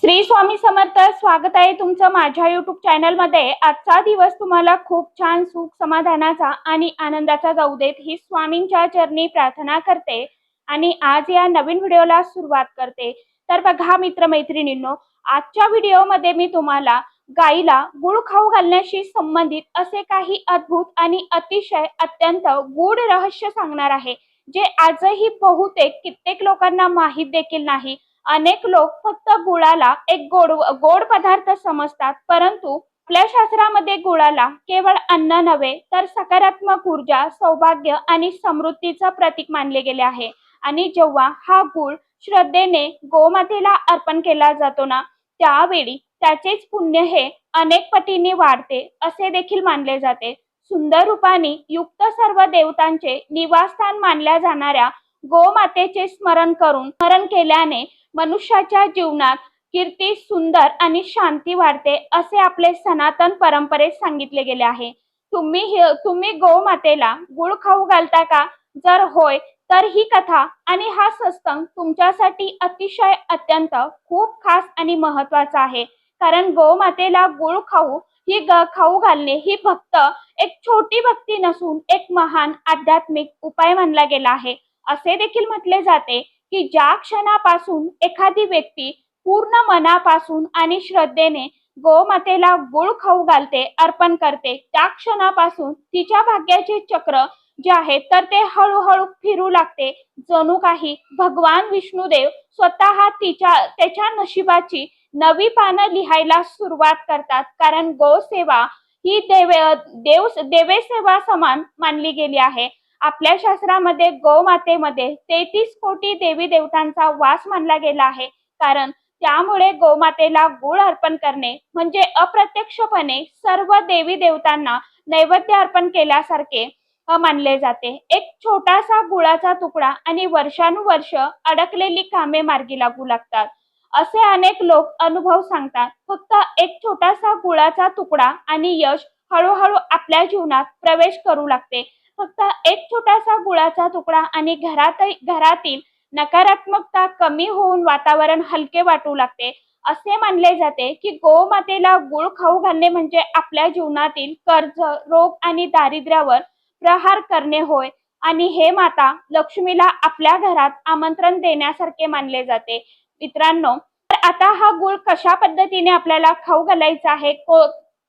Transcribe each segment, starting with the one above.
श्री स्वामी समर्थ. स्वागत आहे तुमचं माझ्या YouTube चॅनल मध्ये. आजचा दिवस तुम्हाला खूप छान सुख समाधानाचा आणि आनंदाचा जाऊ देत ही स्वामींच्या चरणी प्रार्थना करते आणि आज या नवीन व्हिडिओला सुरुवात करते. तर बघा मित्रमैत्रिणींनो, आजच्या व्हिडिओमध्ये मी तुम्हाला गाईला गुळ खाऊ घालण्याशी संबंधित असे काही अद्भुत आणि अतिशय अत्यंत गूढ रहस्य सांगणार आहे, जे आजही बहुतेक कित्येक लोकांना माहीत देखील नाही. अनेक लोक फक्त गुळाला एक गोड पदार्थ समजतात, परंतु आपल्या शास्त्रामध्ये गुळाला केवळ अन्न नव्हे तर सकारात्मक ऊर्जा, सौभाग्य आणि समृद्धीचं प्रतीक मानले गेले आहे. आणि जेव्हा हा गुळ श्रद्धेने गोमातेला अर्पण केला जातो ना, त्यावेळी त्याचेच पुण्य हे अनेक पटीने वाढते असे देखील मानले जाते. सुंदर रूपाने युक्त सर्व देवतांचे निवासस्थान मानल्या जाणाऱ्या गोमातेचे स्मरण केल्याने मनुष्याच्या जीवनात कीर्ती, सुंदर आणि शांती वाढते असे आपले सनातन परंपरेत सांगितले गेले आहे. तुम्ही गोमातेला गुळ खाऊ घालता का? जर होय तर ही कथा आणि हा सत्संग तुमच्यासाठी अतिशय अत्यंत खूप खास आणि महत्वाचा आहे. कारण गोमातेला गुळ खाऊ घालणे ही फक्त एक छोटी भक्ती नसून एक महान आध्यात्मिक उपाय मानला गेला आहे. असे देखील म्हटले जाते की ज्या क्षणापासून एखादी व्यक्ती पूर्ण मनापासून आणि श्रद्धेने गोमातेला गुळ खाऊ घालते, अर्पण करते, त्या क्षणापासून तिच्या भाग्याचे चक्र जे आहे तर ते हळूहळू फिरू लागते. जणू काही भगवान विष्णुदेव स्वतः त्याच्या नशिबाची नवी पानं लिहायला सुरुवात करतात. कारण गोसेवा ही देवसेवा समान मानली गेली आहे. आपल्या शास्त्रामध्ये गोमातेमध्ये 33 कोटी देवी देवतांचा वास मानला गेला आहे. कारण त्यामुळे गोमातेला गुळ अर्पण करणे म्हणजे अप्रत्यक्षपणे सर्व देवी देवतांना नैवेद्य अर्पण केल्यासारखे मानले जाते. एक छोटासा गुळाचा तुकडा आणि वर्षानुवर्ष अडकलेली कामे मार्गी लागू लागतात असे अनेक लोक अनुभव सांगतात. फक्त एक छोटासा गुळाचा तुकडा आणि यश हळूहळू आपल्या जीवनात प्रवेश करू लागते. फक्त एक छोटासा गुळाचा तुकडा आणि घरातील नकारात्मकता कमी होऊन वातावरण हलके वाटू लागते. असे मानले जाते की गोमातेला गुळ खाऊ घालणे म्हणजे आपल्या जीवनातील कर्ज, रोग आणि दारिद्र्यावर प्रहार करणे होय. आणि हे माता लक्ष्मीला आपल्या घरात आमंत्रण देण्यासारखे मानले जाते. मित्रांनो, तर आता हा गुळ कशा पद्धतीने आपल्याला खाऊ घालायचा आहे,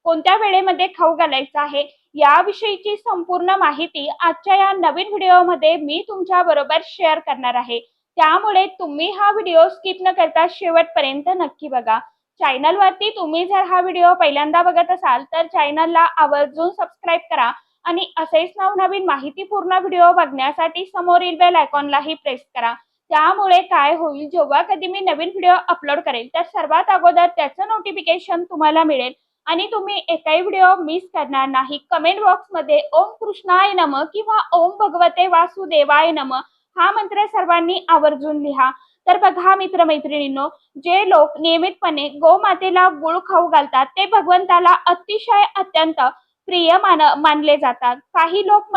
कोणत्या वेळेमध्ये खाऊ घालायचा आहे, याविषयीची संपूर्ण माहिती आजच्या या नवीन व्हिडिओमध्ये मी तुमच्या बरोबर शेअर करणार आहे. त्यामुळे तुम्ही हा व्हिडिओ स्किप न करता शेवटपर्यंत नक्की बघा. चॅनलवरती तुम्ही जर हा व्हिडिओ पहिल्यांदा बघत असाल तर चॅनलला आवर्जून सबस्क्राईब करा आणि असेच नवनवीन माहितीपूर्ण व्हिडिओ बघण्यासाठी समोरील बेल आयकॉनलाही प्रेस करा. त्यामुळे काय होईल, जेव्हा कधी मी नवीन व्हिडिओ अपलोड करेल तर सर्वात अगोदर त्याचं नोटिफिकेशन तुम्हाला मिळेल आणि तुम्ही एकही व्हिडिओ मिस करणार नाही. कमेंट बॉक्समध्ये ओम कृष्णाय नमः किंवा ओम भगवते वासुदेवाय नमः हा मंत्र सर्वांनी आवर्जून लिहा. तर बघा मित्रमैत्रिणींनो, जे लोक नियमितपणे गोमातेला गुळ खाऊ घालतात ते भगवंताला अतिशय अत्यंत प्रिय मानले जातात. काही लोक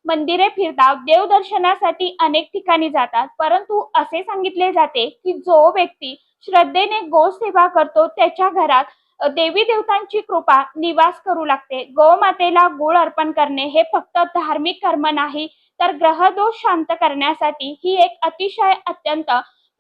मंदिरे फिरतात, देवदर्शनासाठी अनेक ठिकाणी जातात, परंतु असे सांगितले जाते की जो व्यक्ती श्रद्धेने गोसेवा करतो त्याच्या घरात देवी देवतांची कृपा निवास करू लागते. गोमातेला गुळ अर्पण करणे हे फक्त धार्मिक कर्म नाही तर ग्रहदोष शांत करण्यासाठी ही एक अतिशय अत्यंत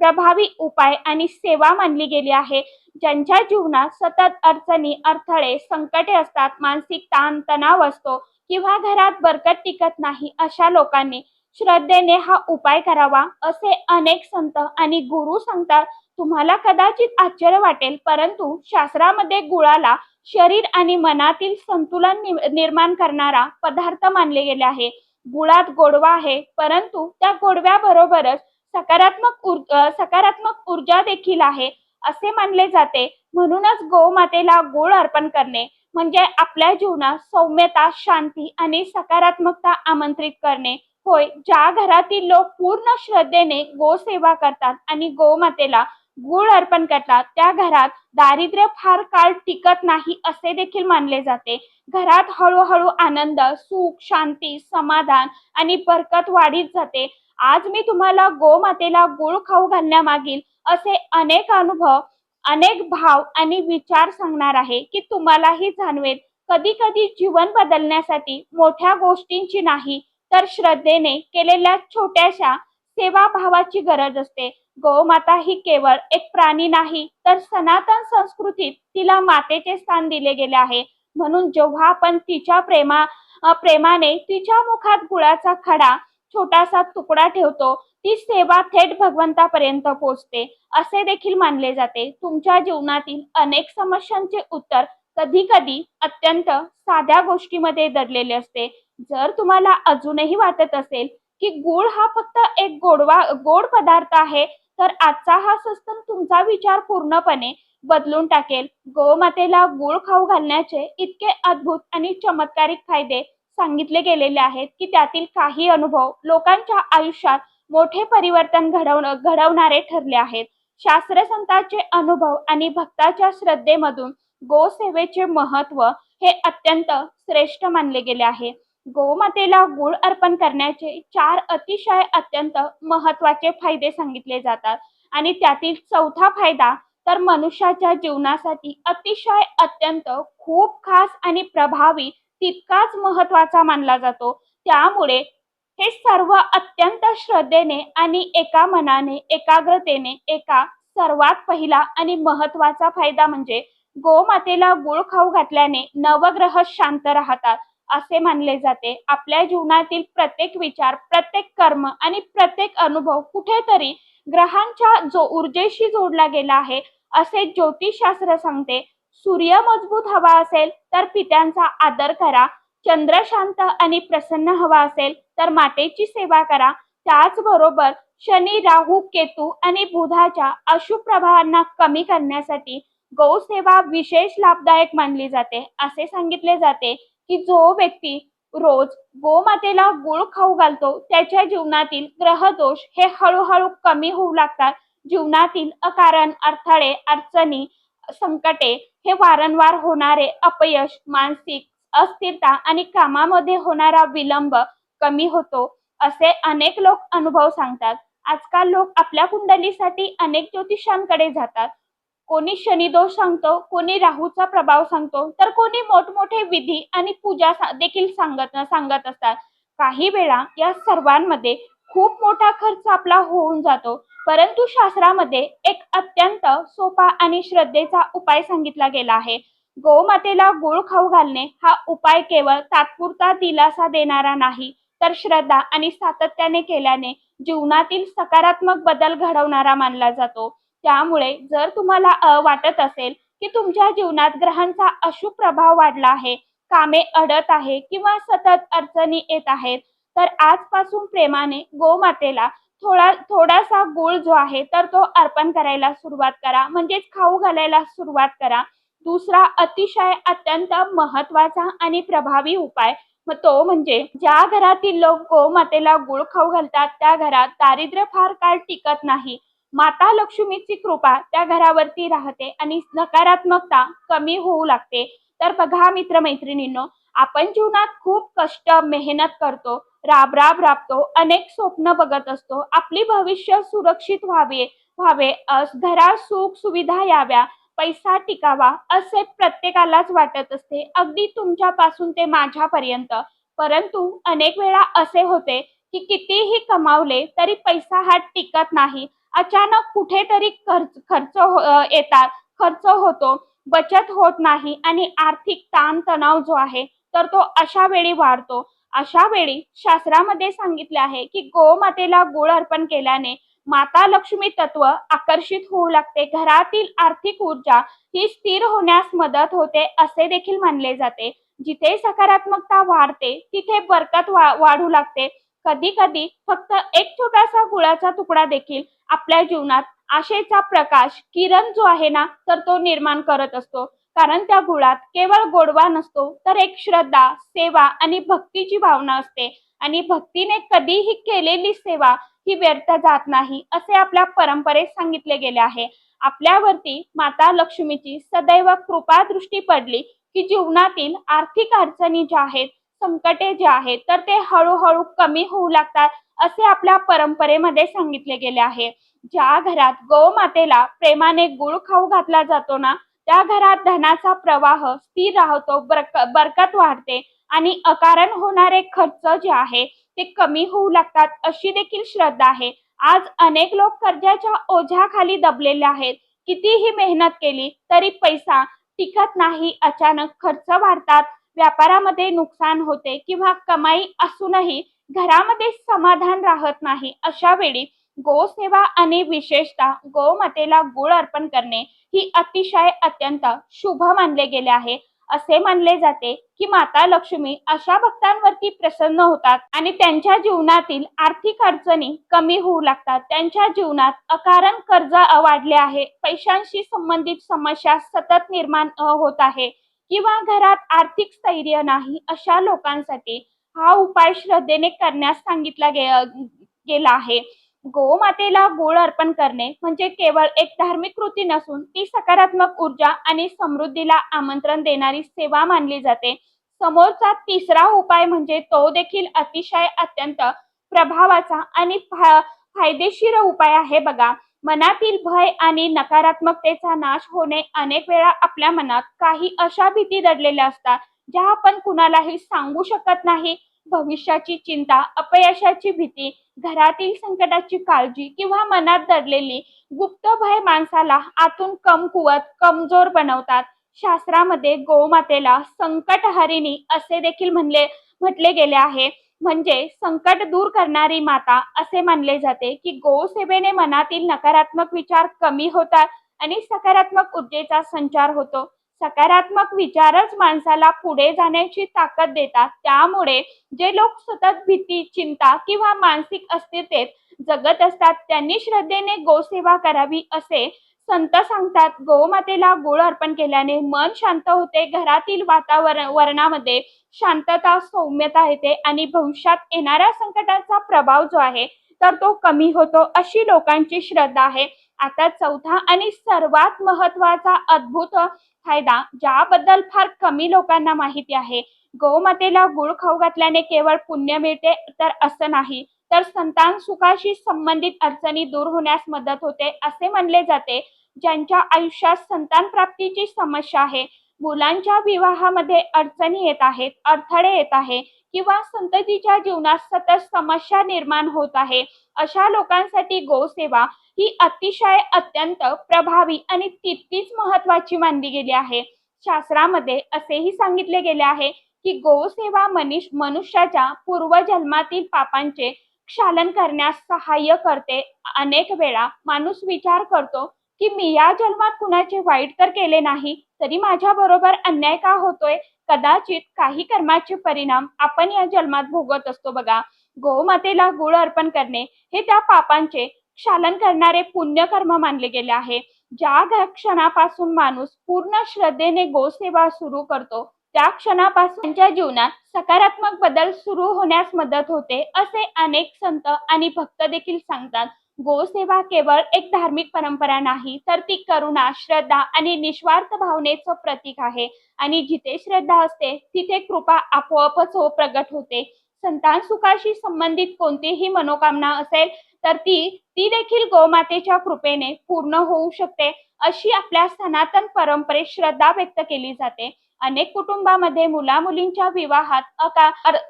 प्रभावी उपाय आणि सेवा मानली गेली आहे. ज्यांच्या जीवनात सतत अडचणी, अडथळे, संकटे असतात, मानसिक ताण तणाव असतो किंवा घरात बरकत टिकत नाही, अशा लोकांनी श्रद्धेने हा उपाय करावा असे अनेक संत आणि गुरु सांगतात. तुम्हाला कदाचित आश्चर्य वाटेल, परंतु शास्त्रामध्ये गुळाला शरीर आणि मनातील संतुलन निर्माण करणारा पदार्थ मानले गेले आहे. गुळात गोडवा आहे, परंतु त्या गोडव्याबरोबरच सकारात्मक ऊर्जा देखील आहे असे मानले जाते. म्हणूनच गोमातेला गुळ अर्पण करणे म्हणजे आपल्या जीवनात सौम्यता, शांती आणि सकारात्मकता आमंत्रित करणे होय. ज्या घरातील लोक पूर्ण श्रद्धेने गोसेवा करतात आणि गोमातेला गुळ अर्पण करतात त्या घरात दारिद्र्य फार काळ टिकत नाही असे देखील मानले जाते. घरात हळूहळू आनंद, सुख, शांती, समाधान आणि बरकत वाढीत जाते. आज मी तुम्हाला गोमातेला गुळ खाऊ घालण्यामागील असे अनेक अनुभव अनेक भाव आणि विचार सांगणार आहे की तुम्हालाही जाणवेल. कधी कधी जीवन बदलण्यासाठी मोठ्या गोष्टींची नाही तर श्रद्धेने केलेल्या छोट्याशा सेवाभावाची गरज असते. गोमाता ही केवळ एक प्राणी नाही तर सनातन संस्कृतीत तिला मातेचे स्थान दिले गेले आहे. म्हणून जेव्हा आपण तिच्या प्रेमाने तिच्या मुखात गुळाचा खडा छोटासा तुकडा ठेवतो, ती सेवा थेट भगवंतापर्यंत पोहोचते असे देखील मानले जाते. तुमच्या जीवनातील अनेक समस्यांचे उत्तर कधी कधी अत्यंत साध्या गोष्टीमध्ये दडलेले असते. जर तुम्हाला अजूनही वाटत असेल की गूळ हा फक्त एक गोड पदार्थ आहे, तर आजचा हा सत्संग तुमचा विचार पूर्णपणे बदलून टाकेल. गोमातेला गूळ खाऊ घालण्याचे इतके अद्भुत आणि चमत्कारिक फायदे सांगितले गेलेले आहेत की त्यातील काही अनुभव लोकांच्या आयुष्यात मोठे परिवर्तन घडवणारे ठरले आहेत. शास्त्रसंतांचे अनुभव आणि भक्ताच्या श्रद्धेमधून गोसेवेचे महत्व हे अत्यंत श्रेष्ठ मानले गेले आहे. गोमातेला गूळ अर्पण करण्याचे 4 अतिशय अत्यंत महत्वाचे फायदे सांगितले जातात आणि त्यातील चौथा फायदा तर मनुष्याच्या जीवनासाठी अतिशय अत्यंत खूप खास आणि प्रभावी तितकाच महत्वाचा मानला जातो. त्यामुळे हे सर्व अत्यंत श्रद्धेने आणि एका मनाने एकाग्रतेने सर्वात पहिला आणि महत्वाचा फायदा म्हणजे गोमातेला गूळ खाऊ घातल्याने नवग्रह शांत राहतात असे मानले जाते. आपल्या जीवनातील प्रत्येक विचार, प्रत्येक कर्म आणि प्रत्येक अनुभव कुठेतरी ग्रहांच्या ऊर्जेशी जोडला गेला आहे असे ज्योतिषशास्त्र सांगते. सूर्य मजबूत हवा असेल तर पित्यांचा आदर करा. चंद्र शांत आणि प्रसन्न हवा असेल तर मातेची सेवा करा. त्याचबरोबर शनी, राहू, केतू आणि बुधाच्या अशुभ प्रभावांना कमी करण्यासाठी गौसेवा विशेष लाभदायक मानली जाते. असे सांगितले जाते की जो व्यक्ती रोज गोमातेला गूळ खाऊ घालतो त्याच्या जीवनातील ग्रहदोष हे हळूहळू कमी होऊ लागतात. जीवनातील अकारण अडथळे, अडचणी, संकटे, हे वारंवार होणारे अपयश, मानसिक अस्थिरता आणि कामामध्ये होणारा विलंब कमी होतो असे अनेक लोक अनुभव सांगतात. आजकाल लोक आपल्या कुंडलीसाठी अनेक ज्योतिषांकडे जातात. कोणी शनिदोष सांगतो, कोणी राहूचा प्रभाव सांगतो, तर कोणी मोठमोठे विधी आणि पूजा देखील सांगत असतात. काही वेळा या सर्वांमध्ये खूप मोठा खर्च आपला होऊन जातो, परंतु शास्त्रामध्ये एक अत्यंत सोपा आणि श्रद्धेचा उपाय सांगितला गेला आहे. गोमातेला गूळ खाऊ घालणे हा उपाय केवळ तात्पुरता दिलासा देणारा नाही तर श्रद्धा आणि सातत्याने केल्याने जीवनातील सकारात्मक बदल घडवणारा मानला जातो. त्यामुळे जर तुम्हाला वाटत असेल की तुमच्या जीवनात ग्रहांचा अशुभ प्रभाव वाढला आहे, कामे अडत आहे किंवा सतत अडचणी येत आहेत, तर आजपासून प्रेमाने गोमातेला थोडासा गूळ जो आहे तर तो अर्पण करायला सुरुवात करा, म्हणजेच खाऊ घालायला सुरुवात करा. दुसरा अतिशय अत्यंत महत्वाचा आणि प्रभावी उपाय तो म्हणजे ज्या घरातील लोक गोमातेला गूळ खाऊ घालतात त्या घरात दारिद्र्य फार काळ टिकत नाही. माता लक्ष्मीची कृपा त्या घरावरती राहते आणि नकारात्मकता कमी होऊ लागते. तर बघा मित्रमैत्रिणींनो, आपण जीवनात खूप कष्ट, मेहनत करतो, राबतो, अनेक स्वप्न बघत असतो. आपली भविष्य सुरक्षित व्हावे, घरात सुख सुविधा याव्या, पैसा टिकावा असे प्रत्येकालाच वाटत असते, अगदी तुमच्यापासून ते माझ्यापर्यंत. परंतु अनेक वेळा असे होते की कितीही कमावले तरी पैसा हा टिकत नाही. अचानक कुठेतरी येतात, खर्च होतो, बचत होत नाही आणि आर्थिक ताणतणाव जो आहे तर तो अशा वेळी वाढतो. अशा वेळी शास्त्रामध्ये सांगितले आहे की गोमातेला गूळ अर्पण केल्याने माता लक्ष्मी तत्व आकर्षित होऊ लागते. घरातील आर्थिक ऊर्जा ही स्थिर होण्यास मदत होते असे देखील मानले जाते. जिथे सकारात्मकता वाढते तिथे बरकत वाढू लागते. कधी कधी फक्त एक छोटासा गुळाचा तुकडा देखील आपल्या जीवनात आशेचा प्रकाश, किरण जो आहे ना तर तो निर्माण करत असतो. कारण त्या गुळात केवळ गोडवा नसतो तर एक श्रद्धा, सेवा आणि भक्तीची भावना असते आणि भक्तीने कधीही केलेली सेवा ही व्यर्थ जात नाही असे आपल्या परंपरेत सांगितले गेले आहे. आपल्यावरती माता लक्ष्मीची सदैव कृपा दृष्टी पडली की जीवनातील आर्थिक अडचणी ज्या आहेत, संकटे जे आहेत तर ते हळूहळू कमी होऊ लागतात असे आपल्या परंपरेमध्ये सांगितले गेले आहे. ज्या घरात गोमातेला प्रेमाने गुळ खाऊ घातला जातो ना, त्या घरात धनाचा प्रवाह स्थिर राहतो, बरकत वाढते आणि अकारण होणारे खर्च जे आहे ते कमी होऊ लागतात, अशी देखील श्रद्धा आहे. आज अनेक लोक कर्जाच्या ओझ्याखाली दबलेले आहेत. कितीही मेहनत केली तरी पैसा टिकत नाही. अचानक खर्च वाढतात, व्यापारामध्ये नुकसान होते किंवा कमाई असूनही घरामध्ये समाधान राहत नाही. अशा वेळी गोसेवा आणि विशेषतः गोमातेला गुळ अर्पण करणे ही अतिशय अत्यंत शुभ मानले गेले आहे. असे मानले जाते की माता लक्ष्मी अशा भक्तांवरती प्रसन्न होतात आणि त्यांच्या जीवनातील आर्थिक अडचणी कमी होऊ लागतात. त्यांच्या जीवनात अकारण कर्ज वाढले आहे, पैशांशी संबंधित समस्या सतत निर्माण होत आहे किंवा घरात आर्थिक स्थैर्य नाही, अशा लोकांसाठी हा उपाय श्रद्धेने करण्यास सांगितला गेला आहे. गोमातेला गुळ अर्पण करणे म्हणजे केवळ एक धार्मिक कृती नसून ती सकारात्मक ऊर्जा आणि समृद्धीला आमंत्रण देणारी सेवा मानली जाते. समोरचा तिसरा उपाय म्हणजे तो देखील अतिशय अत्यंत प्रभावाचा आणि फायदेशीर उपाय आहे बघा. मनातील भय आणि नकारात्मकतेचा नाश होणे. अनेक वेळा आपल्या मनात काही अशा भीती दडलेल्या असतात ज्या आपण कुणालाही सांगू शकत नाही. भविष्याची चिंता, अपयशाची भीती, घरातील संकटाची काळजी किंवा मनात दडलेली गुप्त भय माणसाला आतून कमकुवत, कमजोर बनवतात. शास्त्रामध्ये गोमातेला संकटहरिणी असे देखील म्हटले गेले आहे. म्हणजे संकट दूर करणारी माता असे मानले जाते की गोसेवेने मनातील नकारात्मक विचार कमी होतात आणि सकारात्मक ऊर्जेचा संचार होतो. सकारात्मक विचारच माणसाला पुढे जाण्याची ताकद देतात. त्यामुळे जे लोक सतत भीती, चिंता किंवा मानसिक अस्थिरतेत जगत असतात त्यांनी श्रद्धेने गोसेवा करावी असे संत सांगतात. गोमातेला गुळ अर्पण केल्याने मन शांत होते, घरातील वातावरणामध्ये शांतता, सौम्यता येते आणि भविष्यात येणाऱ्या संकटाचा प्रभाव जो आहे तर तो कमी होतो, अशी लोकांची श्रद्धा आहे. आता चौथा आणि सर्वात महत्वाचा अद्भुत फायदा ज्याबद्दल फार कमी लोकांना माहिती आहे. गोमातेला गुळ खाऊ घातल्याने केवळ पुण्य मिळते तर असं नाही, तर संतान सुखाशी संबंधित अडचणी दूर होण्यास मदत होते. असे मानले जाते ज्यांच्या आयुष्यात संतान प्राप्तीची समस्या आहे, मुलांच्या विवाहामध्ये अडचणी येत आहेत, अडथळे येत आहे किंवा संततीच्या जीवनात सतत समस्या निर्माण होत आहे, अशा लोकांसाठी गोसेवा ही अतिशय अत्यंत प्रभावी आणि तितकीच महत्वाची मानली गेली आहे. शास्त्रामध्ये असेही सांगितले गेले आहे की गोसेवा मनुष्याच्या पूर्वजन्मातील पापांचे क्षालन करण्यास सहाय्य करते. अनेक वेळा माणूस विचार करतो की मी या जन्मात कुणाचे वाईट तर केले नाही, तरी माझ्या बरोबर अन्याय का होतोय. कदाचित काही कर्माचे परिणाम आपण या जन्मात भोगत असतो बघा. गोमातेला गुळ अर्पण करणे हे त्या पापांचे क्षालन करणारे पुण्यकर्म मानले गेले आहे. ज्या क्षणापासून माणूस पूर्ण श्रद्धेने गोसेवा सुरू करतो त्या क्षणापासून त्यांच्या जीवनात सकारात्मक बदल सुरू होण्यास मदत होते, असे अनेक संत आणि भक्त देखील सांगतात. गोसेवा केवळ एक धार्मिक परंपरा नाही, तर ती करुणा, श्रद्धा आणि निस्वार्थ भावनेचं प्रतीक आहे. आणि जिथे श्रद्धा असते तिथे कृपा आपोआपच प्रगट होते. संतान सुखाशी संबंधित कोणतीही मनोकामना असेल तर ती देखील गोमातेच्या कृपेने पूर्ण होऊ शकते, अशी आपल्या सनातन परंपरेत श्रद्धा व्यक्त केली जाते. अनेक कुटुंबामध्ये मुला-मुलींच्या विवाहात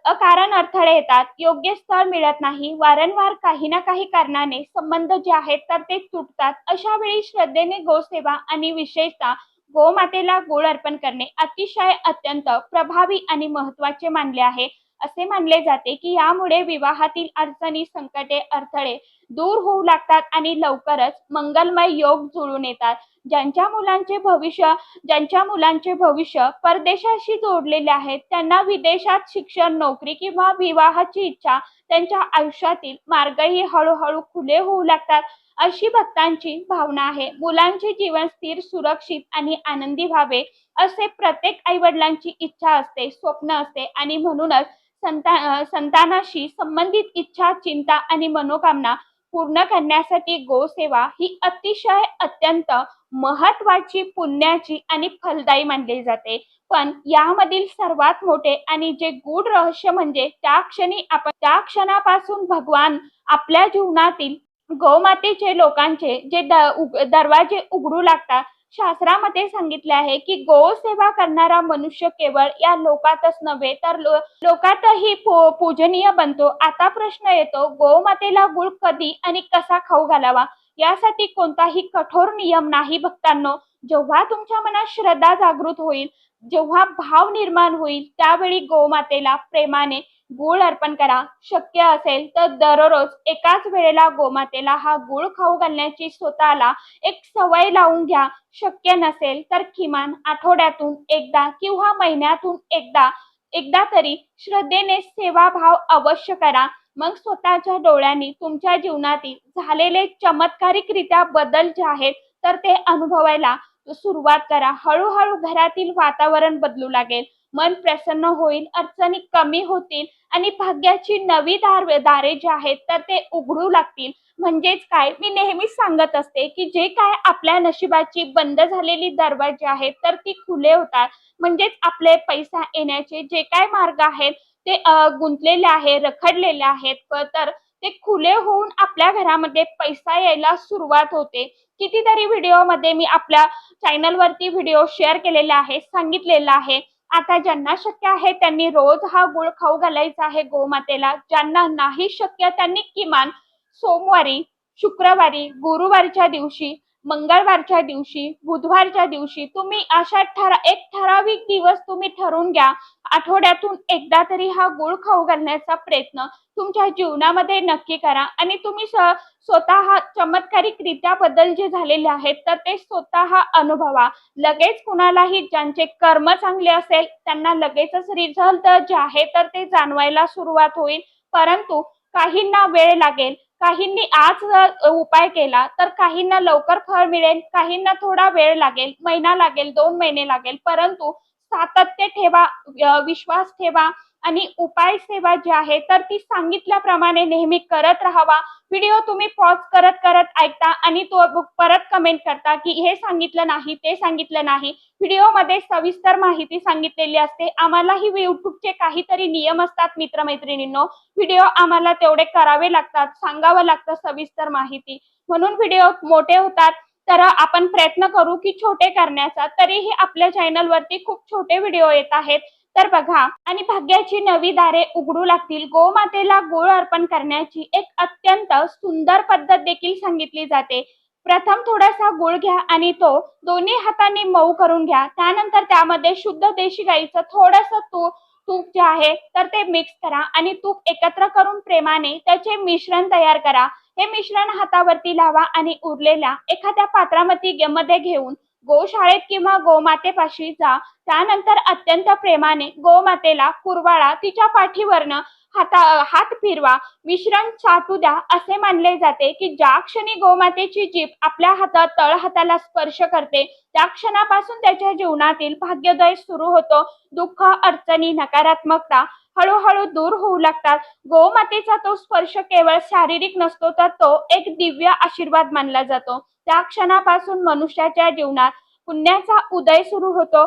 अकारण अडथळे येतात, योग्य स्थळ मिळत नाही, वारंवार काही ना काही कारणाने संबंध जे आहेत तर ते तुटतात. अशा वेळी श्रद्धेने गोसेवा आणि विशेषतः गोमातेला गुळ अर्पण करणे अतिशय अत्यंत प्रभावी आणि महत्वाचे मानले आहे. असे मानले जाते की यामुळे विवाहातील अडचणी, संकटे, अडथळे दूर होऊ लागतात आणि लवकरच मंगलमय योग जुळून येतात. ज्यांच्या मुलांचे भविष्य परदेशाशी जोडलेले आहेत, त्यांना विदेशात शिक्षण, नोकरी किंवा विवाहाची इच्छा, त्यांच्या आयुष्यातील मार्गही हळूहळू खुले होऊ लागतात, अशी भक्तांची भावना आहे. मुलांचे जीवन स्थिर, सुरक्षित आणि आनंदी व्हावे असे प्रत्येक आईवडिलांची इच्छा असते, स्वप्न असते आणि म्हणूनच संतानाशी संबंधित इच्छा, चिंता आणि मनोकामना पूर्ण करण्यासाठी गोसेवा ही अतिशय अत्यंत महत्वाची, पुण्याची आणि फलदायी मानली जाते. पण यामधील सर्वात मोठे आणि जे गूढ रहस्य म्हणजे त्या क्षणापासून भगवान आपल्या जीवनातील गोमातेचे लोकांचे जे दरवाजे उघडू लागतात. शास्त्रामध्ये सांगितले आहे की गोसेवा करणारा मनुष्य केवळ या लोकातच नव्हे तर लोकातही पूजनीय बनतो. आता प्रश्न येतो, गोमातेला गुळ कधी आणि कसा खाऊ घालावा? यासाठी कोणताही कठोर नियम नाही भक्तांनो. जेव्हा तुमच्या मनात श्रद्धा जागृत होईल, जेव्हा भाव निर्माण होईल, त्यावेळी गोमातेला प्रेमाने गूळ अर्पण करा. शक्य असेल तर दररोज एकाच वेळेला गोमातेला हा गूळ खाऊ घालण्याची स्वतःला एक सवय लावून घ्या. शक्य नसेल तर किमान आठवड्यातून एकदा किंवा महिन्यातून एकदा एकदा तरी श्रद्धेने सेवाभाव अवश्य करा. मग स्वतःच्या डोळ्यांनी तुमच्या जीवनातील झालेले चमत्कारिकरित्या बदल जे आहेत तर ते अनुभवायला सुरुवात करा. हळूहळू घरातील वातावरण बदलू लागेल. मन प्रसन्न होईल, अडचणी कमी होतील आणि भाग्याची नवी दारे जे आहेत तर ते उघडू लागतील. म्हणजेच काय, मी नेहमीच सांगत असते की जे काय आपल्या नशिबाची बंद झालेली दरवाजे आहेत तर ती खुले होतात. म्हणजेच आपले पैसा येण्याचे जे काय मार्ग आहेत ते गुंतलेले आहे, रखडलेले आहेत तर ते खुले होऊन आपल्या घरामध्ये पैसा यायला सुरुवात होते. कितीतरी व्हिडिओमध्ये मी आपल्या चॅनलवरती व्हिडिओ शेअर केलेला आहे, सांगितलेलं आहे. आता ज्यांना शक्य आहे त्यांनी रोज हा गूळ खाऊ घालायचा आहे गोमातेला. ज्यांना नाही शक्य त्यांनी किमान सोमवारी, शुक्रवारी, गुरुवारच्या दिवशी, मंगळवारच्या दिवशी, बुधवारच्या दिवशी तुम्ही अशा एक ठराविक दिवस तुम्ही ठरवून घ्या. आठवड्यातून एकदा तरी हा गूळ खाऊ घालण्याचा प्रयत्न तुमच्या जीवनामध्ये नक्की करा आणि तुम्ही स्वतः चमत्कारिकरित्या बदल जे झालेले आहेत तर ते स्वतः अनुभवा. लगेच कुणालाही ज्यांचे कर्म चांगले असेल त्यांना लगेचच रिझल्ट जे आहे तर ते जाणवायला सुरुवात होईल. परंतु काहींना वेळ लागेल. काहींनी आज उपाय केला तर काहींना लवकर फळ मिळेल, काहींना थोडा वेळ लागेल, महिना लागेल, 2 महिने लागेल. परंतु सातत्य ठेवा, विश्वास ठेवा आणि उपाय सेवा जी आहे तर ती सांगितल्याप्रमाणे नेहमी करत राहावा. व्हिडिओ तुम्ही पॉज करत करत ऐकता आणि तो परत कमेंट करता की हे सांगितलं नाही, ते सांगितलं नाही. व्हिडिओमध्ये सविस्तर माहिती सांगितलेली असते. आम्हालाही यूट्यूबचे काहीतरी नियम असतात मित्रमैत्रिणींनो. व्हिडिओ आम्हाला तेवढे करावे लागतात, सांगावं लागतं सविस्तर माहिती. म्हणून व्हिडिओ मोठे होतात. तर आपण प्रयत्न करू की छोटे करण्याचा. तरीही आपल्या चॅनलवरती खूप छोटे व्हिडिओ येत आहेत. तर बघा आणि भाग्याची नवी दारे उघडू लागतील. गोमातेला गूळ अर्पण करण्याची एक अत्यंत सुंदर पद्धत देखील सांगितली जाते. प्रथम थोडासा गूळ घ्या आणि तो दोन्ही हातांनी मऊ करून घ्या. त्यानंतर त्यामध्ये शुद्ध देशी गाईचं थोडंसं तूप जे आहे तर ते मिक्स करा आणि तूप एकत्र करून प्रेमाने त्याचे मिश्रण तयार करा. हे मिश्रण हातावरती लावा आणि उरलेल्या एखाद्या पात्रामध्ये घेऊन गोशाळेत किंवा गोमातेपाशी जा. त्यानंतर अत्यंत प्रेमाने गोमातेला कुरवाळा. तिच्या पाठीवरनं हात फिरवा. मिश्रण चाटू द्या. असे मानले जाते की ज्या क्षणी गोमातेची जीभ आपल्या तळहाताला स्पर्श करते त्या क्षणापासून त्याच्या जीवनातील भाग्योदय सुरू होतो. दुःख, अडचणी, नकारात्मकता हळूहळू दूर होऊ लागतात. गोमातेचा तो स्पर्श केवळ शारीरिक नसतो तर तो एक दिव्य आशीर्वाद मानला जातो. त्या क्षणापासून मनुष्याच्या जीवनात पुण्याचा उदय सुरू होतो.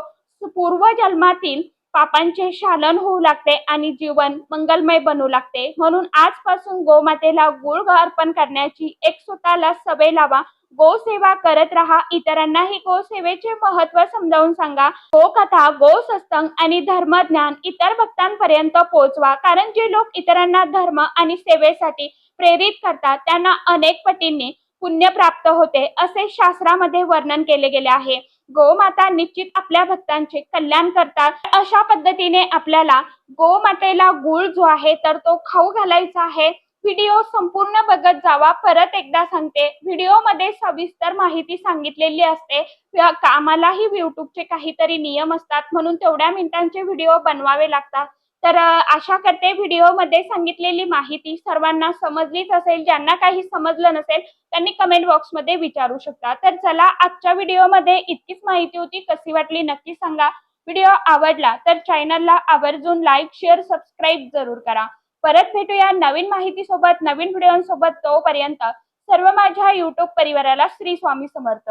पूर्वजन्मातील पापांचे शालन होऊ लागते आणि जीवन मंगलमय बनू लागते. म्हणून आजपासून गोमातेला गूळ अर्पण करण्याची एक स्वतःला सवय लावा. गोसेवा करत राहा. इतरांनाही गोसेवेचे महत्त्व समजावून सांगा. गोकथा, गोसत्संग आणि धर्मज्ञान इतर भक्तांपर्यंत पोहोचवा. कारण जे लोक इतरांना धर्म आणि सेवेसाठी प्रेरित करतात त्यांना अनेक पटींनी पुण्य प्राप्त होते असे शास्त्रामध्ये वर्णन केले गेले आहे. गोमाता निश्चित आपल्या भक्तांचे कल्याण करतात. अशा पद्धतीने आपल्याला गोमातेला गूळ जो आहे तर तो खाऊ घालायचा आहे. व्हिडिओ संपूर्ण बघत जावा. परत एकदा सांगते, व्हिडिओमध्ये सविस्तर माहिती सांगितलेली असते. आम्हालाही यूट्यूबचे काहीतरी नियम असतात म्हणून तेवढ्या मिनिटांचे व्हिडिओ बनवावे लागतात. तर आशा करते व्हिडिओमध्ये सांगितलेली माहिती सर्वांना समजलीच असेल. ज्यांना काही समजलं नसेल त्यांनी कमेंट बॉक्समध्ये विचारू शकता. तर चला, आजच्या व्हिडिओमध्ये इतकीच माहिती होती. कशी वाटली नक्की सांगा. व्हिडिओ आवडला तर चॅनलला आवर्जून लाईक, शेअर, सबस्क्राईब जरूर करा. परत भेटूया नवीन माहितीसोबत, नवीन व्हिडिओसोबत. तोपर्यंत सर्व माझ्या यूट्यूब परिवाराला श्री स्वामी समर्थ.